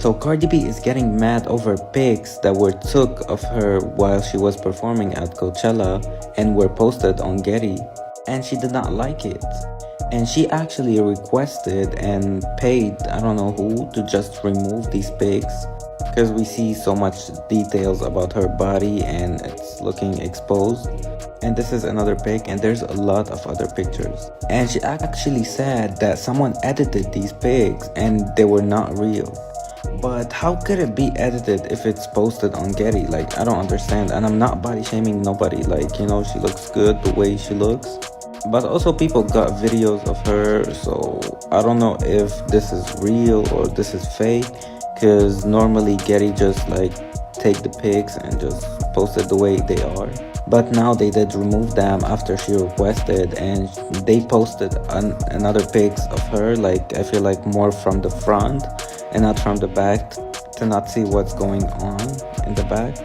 So Cardi B is getting mad over pics that were took of her while she was performing at Coachella and were posted on Getty, and she did not like it. And she actually requested and paid, I don't know who, to just remove these pics, because we see so much details about her body and it's looking exposed. And this is another pic, and there's a lot of other pictures. And she actually said that someone edited these pics and they were not real. But how could it be edited if it's posted on Getty? Like, I don't understand. And I'm not body shaming nobody. Like, you know, she looks good the way she looks. But also people got videos of her, so I don't know if this is real or this is fake. Because normally Getty just like take the pics and just post it the way they are. But now they did remove them after she requested, and they posted another pics of her, like I feel like more from the front and not from the back, to not see what's going on in the back.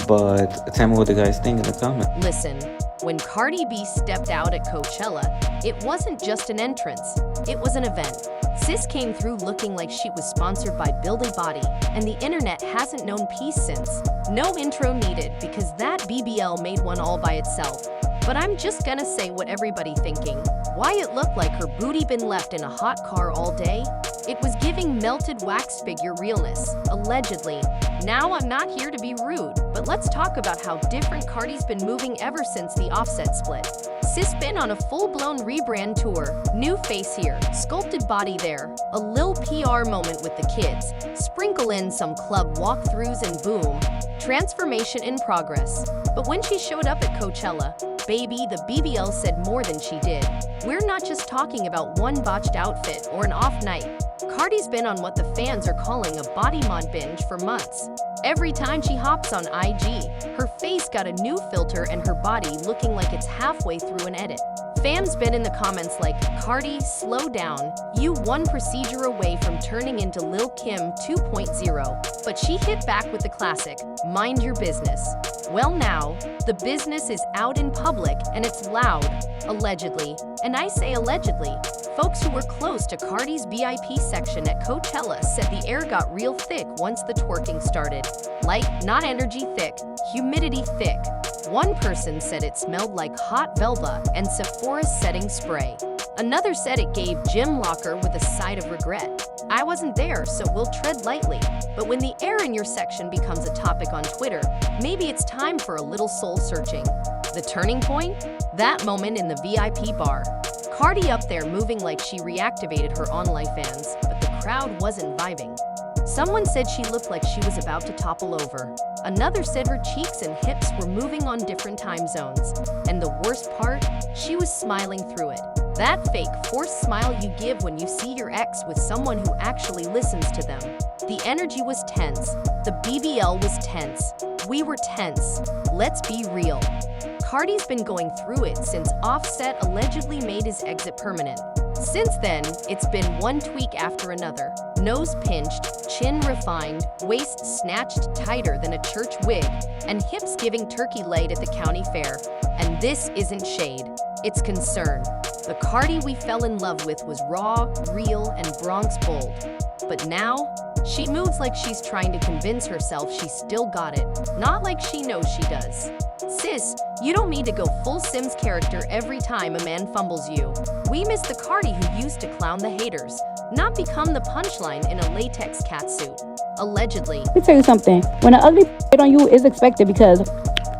But tell me what you guys think in the comments. Listen, when Cardi B stepped out at Coachella, it wasn't just an entrance, it was an event. Sis came through looking like she was sponsored by Build a Body, and the internet hasn't known peace since. No intro needed, because that BBL made one all by itself. But I'm just gonna say what everybody thinking. Why it looked like her booty been left in a hot car all day? It was giving melted wax figure realness, allegedly. Now I'm not here to be rude, but let's talk about how different Cardi's been moving ever since the Offset split. Sis been on a full-blown rebrand tour. New face here, sculpted body there, a lil PR moment with the kids, sprinkle in some club walkthroughs and boom, transformation in progress. But when she showed up at Coachella, baby, the BBL said more than she did. We're not just talking about one botched outfit or an off night. Cardi's been on what the fans are calling a body mod binge for months. Every time she hops on IG, her face got a new filter and her body looking like it's halfway through an edit. Fans been in the comments like, Cardi, slow down, you one procedure away from turning into Lil Kim 2.0. But she hit back with the classic, mind your business. Well now, the business is out in public and it's loud, allegedly. And I say allegedly. Folks who were close to Cardi's VIP section at Coachella said the air got real thick once the twerking started. Like, not energy thick, humidity thick. One person said it smelled like hot velva and Sephora's setting spray. Another said it gave gym locker with a side of regret. I wasn't there, so we'll tread lightly. But when the air in your section becomes a topic on Twitter, maybe it's time for a little soul searching. The turning point? That moment in the VIP bar. Cardi up there moving like she reactivated her online fans, but the crowd wasn't vibing. Someone said she looked like she was about to topple over. Another said her cheeks and hips were moving on different time zones. And the worst part, she was smiling through it. That fake forced smile you give when you see your ex with someone who actually listens to them. The energy was tense. The BBL was tense. We were tense. Let's be real. Cardi's been going through it since Offset allegedly made his exit permanent. Since then, it's been one tweak after another. Nose pinched, chin refined, waist snatched tighter than a church wig, and hips giving turkey leg at the county fair. And this isn't shade, it's concern. The Cardi we fell in love with was raw, real, and Bronx bold. But now, she moves like she's trying to convince herself she's still got it, not like she knows she does. Sis, you don't need to go full Sims character every time a man fumbles you. We miss the Cardi who used to clown the haters, not become the punchline in a latex catsuit. Allegedly. Let me tell you something. When an ugly hit on you is expected because,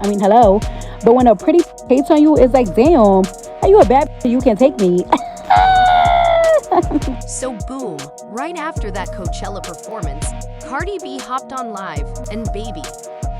I mean, hello. But when a pretty hates on you, it's like, damn, how you a bad you can take me. So boom, right after that Coachella performance, Cardi B hopped on live, and baby,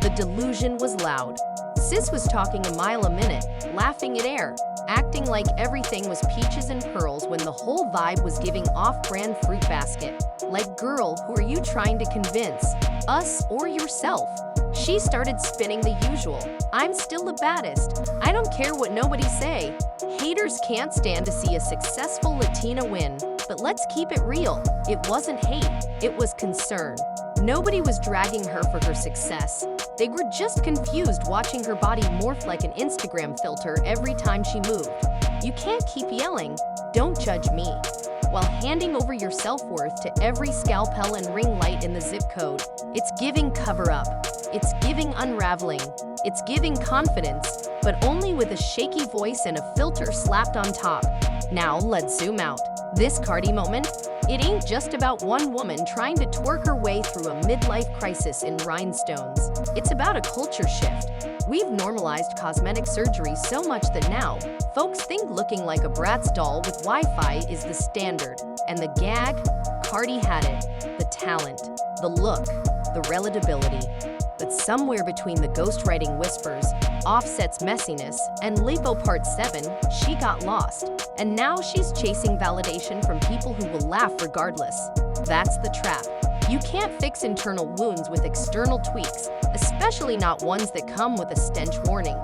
the delusion was loud. Sis was talking a mile a minute, laughing at air, acting like everything was peaches and pearls when the whole vibe was giving off-brand fruit basket. Like, girl, who are you trying to convince? Us or yourself? She started spinning the usual. I'm still the baddest. I don't care what nobody say. Haters can't stand to see a successful Latina win. But let's keep it real. It wasn't hate, it was concern. Nobody was dragging her for her success. They were just confused watching her body morph like an Instagram filter every time she moved. You can't keep yelling, don't judge me, while handing over your self-worth to every scalpel and ring light in the zip code. It's giving cover-up. It's giving unraveling. It's giving confidence, but only with a shaky voice and a filter slapped on top. Now let's zoom out. This Cardi moment? It ain't just about one woman trying to twerk her way through a midlife crisis in rhinestones. It's about a culture shift. We've normalized cosmetic surgery so much that now, folks think looking like a Bratz doll with Wi-Fi is the standard. And the gag? Cardi had it. The talent, the look, the relatability. But somewhere between the ghostwriting whispers, Offset's messiness, and Lipo Part 7, she got lost. And now she's chasing validation from people who will laugh regardless. That's the trap. You can't fix internal wounds with external tweaks, especially not ones that come with a stench warning.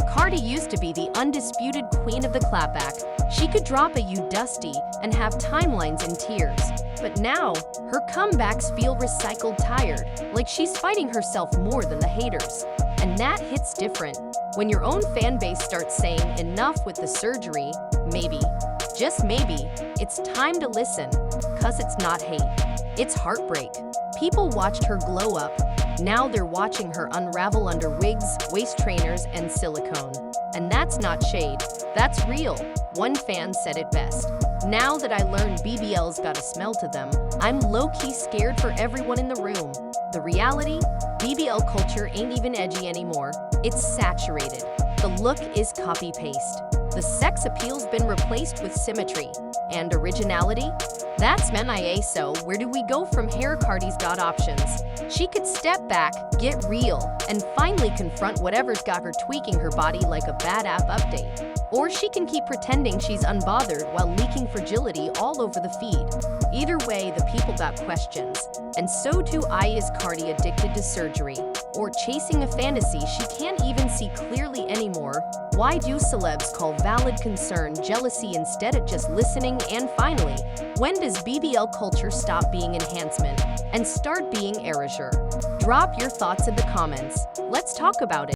Cardi used to be the undisputed queen of the clapback. She could drop a "you dusty" and have timelines in tears. But now, her comebacks feel recycled tired, like she's fighting herself more than the haters. And that hits different. When your own fan base starts saying enough with the surgery, maybe, just maybe, it's time to listen. 'Cause it's not hate, it's heartbreak. People watched her glow up. Now they're watching her unravel under wigs, waist trainers, and silicone. And that's not shade, that's real. One fan said it best. Now that I learned BBL's got a smell to them, I'm low-key scared for everyone in the room. The reality? BBL culture ain't even edgy anymore. It's saturated. The look is copy-paste. The sex appeal's been replaced with symmetry. And originality? That's MIA, so where do we go from here? Cardi's got options. She could step back, get real, and finally confront whatever's got her tweaking her body like a bad app update. Or she can keep pretending she's unbothered while leaking fragility all over the feed. Either way, the people got questions. And so too is Cardi addicted to surgery? Or chasing a fantasy she can't even see clearly anymore? Why do celebs call valid concern jealousy instead of just listening? And finally, when does BBL culture stop being enhancement and start being erasure? Drop your thoughts in the comments. Let's talk about it.